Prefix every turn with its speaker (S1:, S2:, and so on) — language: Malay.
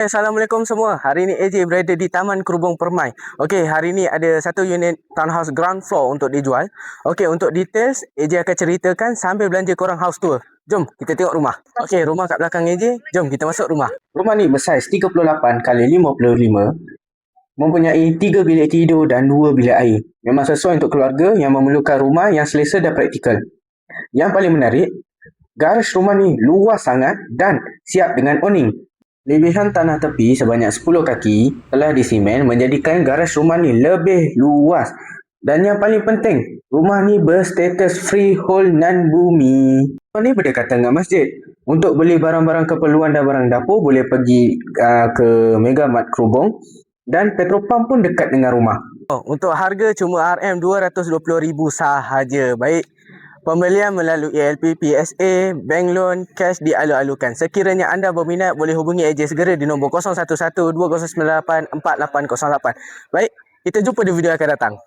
S1: Assalamualaikum semua. Hari ni AJ berada di Taman Kerubung Permai. Okey, hari ni ada satu unit townhouse ground floor untuk dijual. Okey, untuk details AJ akan ceritakan sambil belanja korang house tour. Jom kita tengok rumah. Okey, rumah kat belakang AJ. Jom kita masuk rumah. Rumah ni bersaiz 38 kali 55. Mempunyai 3 bilik tidur dan 2 bilik air. Memang sesuai untuk keluarga yang memerlukan rumah yang selesa dan praktikal. Yang paling menarik, garaj rumah ni luas sangat dan siap dengan awning. Lebihan tanah tepi sebanyak 10 kaki telah disimen menjadikan garaj rumah ni lebih luas. Dan yang paling penting, rumah ni berstatus freehold non bumi. Rumah ni berdekatan dengan masjid. Untuk beli barang-barang keperluan dan barang dapur boleh pergi ke Megamart Kerubung. Dan petrol pump pun dekat dengan rumah. Untuk harga cuma RM220,000 sahaja. Baik, pembelian melalui LP, PSA, bank loan, cash dialu-alukan. Sekiranya anda berminat, boleh hubungi AJ segera di nombor 011-2098-4808. Baik, kita jumpa di video akan datang.